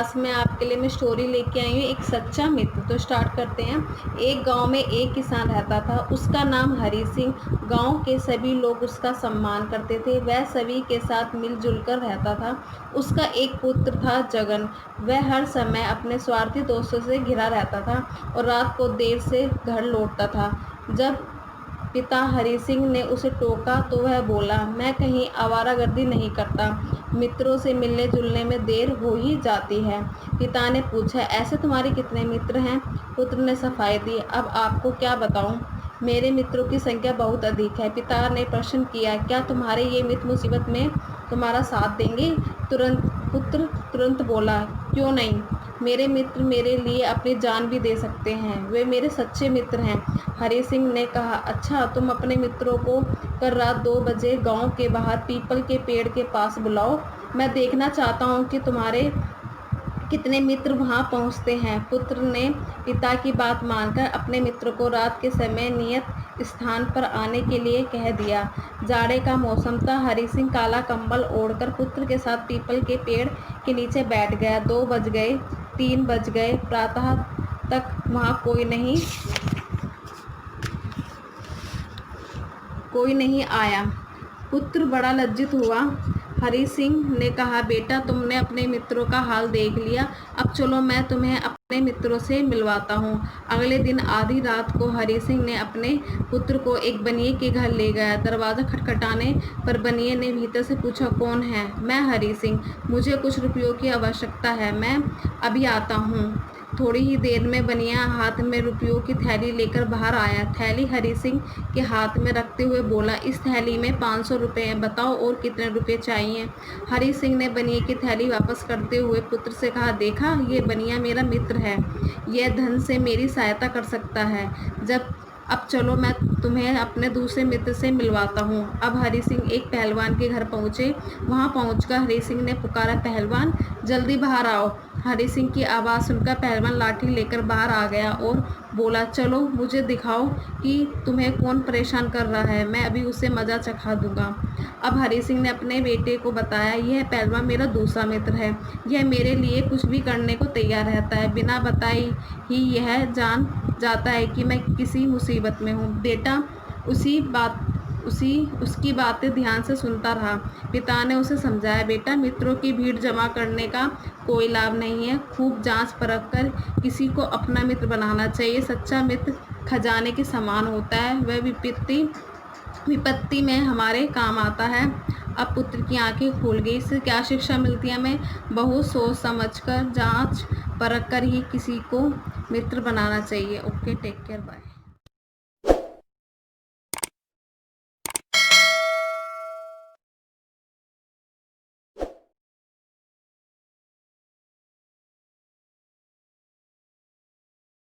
आज मैं आपके लिए मैं स्टोरी लेके आई हूँ, एक सच्चा मित्र। तो स्टार्ट करते हैं। एक गांव में एक किसान रहता था, उसका नाम हरी सिंह। गांव के सभी लोग उसका सम्मान करते थे, वह सभी के साथ मिलजुल कर रहता था। उसका एक पुत्र था जगन। वह हर समय अपने स्वार्थी दोस्तों से घिरा रहता था और रात को देर से घर लौटता था। जब पिता हरि सिंह ने उसे टोका तो वह बोला, मैं कहीं आवारागर्दी नहीं करता, मित्रों से मिलने जुलने में देर हो ही जाती है। पिता ने पूछा, ऐसे तुम्हारे कितने मित्र हैं? पुत्र ने सफाई दी, अब आपको क्या बताऊं, मेरे मित्रों की संख्या बहुत अधिक है। पिता ने प्रश्न किया, क्या तुम्हारे ये मित्र मुसीबत में तुम्हारा साथ देंगे? पुत्र तुरंत बोला, क्यों नहीं, मेरे मित्र मेरे लिए अपनी जान भी दे सकते हैं, वे मेरे सच्चे मित्र हैं। हरि सिंह ने कहा, अच्छा, तुम अपने मित्रों को कल रात 2 बजे गांव के बाहर पीपल के पेड़ के पास बुलाओ। मैं देखना चाहता हूं कि तुम्हारे कितने मित्र वहां पहुंचते हैं। पुत्र ने पिता की बात मानकर अपने मित्र को रात के समय नियत स्थान पर आने के लिए कह दिया। जाड़े का मौसम था। हरि सिंह काला कंबल ओढ़कर पुत्र के साथ पीपल के पेड़ के नीचे बैठ गया। 2 बज गए, 3 बज गए, प्रातः तक वहां कोई नहीं आया। पुत्र बड़ा लज्जित हुआ। हरि सिंह ने कहा, बेटा, तुमने अपने मित्रों का हाल देख लिया, अब चलो मैं तुम्हें अपने मित्रों से मिलवाता हूँ। अगले दिन आधी रात को हरि सिंह ने अपने पुत्र को एक बनिए के घर ले गया। दरवाज़ा खटखटाने पर बनिए ने भीतर से पूछा, कौन है? मैं हरि सिंह, मुझे कुछ रुपयों की आवश्यकता है, मैं अभी आता हूँ। थोड़ी ही देर में बनिया हाथ में रुपयों की थैली लेकर बाहर आया। थैली हरि सिंह के हाथ में रखते हुए बोला, इस थैली में 500 रुपये हैं, बताओ और कितने रुपये चाहिए? हरि सिंह ने बनिए की थैली वापस करते हुए पुत्र से कहा, देखा, ये बनिया मेरा मित्र है, यह धन से मेरी सहायता कर सकता है। अब चलो मैं तुम्हें अपने दूसरे मित्र से मिलवाता हूँ। अब हरि सिंह एक पहलवान के घर पहुँचे। वहाँ पहुँचकर हरि सिंह ने पुकारा, पहलवान, जल्दी बाहर आओ। हरि सिंह की आवाज़ सुनकर पहलवान लाठी लेकर बाहर आ गया और बोला, चलो मुझे दिखाओ कि तुम्हें कौन परेशान कर रहा है, मैं अभी उसे मज़ा चखा दूंगा। अब हरि सिंह ने अपने बेटे को बताया, यह पहलवान मेरा दूसरा मित्र है, यह मेरे लिए कुछ भी करने को तैयार रहता है, बिना बताए ही यह जान जाता है कि मैं किसी मुसीबत में हूँ। बेटा उसकी बातें ध्यान से सुनता रहा। पिता ने उसे समझाया, बेटा, मित्रों की भीड़ जमा करने का कोई लाभ नहीं है, खूब जांच परख कर किसी को अपना मित्र बनाना चाहिए। सच्चा मित्र खजाने के समान होता है, वह विपत्ति में हमारे काम आता है। अब पुत्र की आंखें खुल गई। इससे क्या शिक्षा मिलती है हमें? बहुत सोच समझकर, जांच परख कर ही किसी को मित्र बनाना चाहिए। Okay, take care, bye.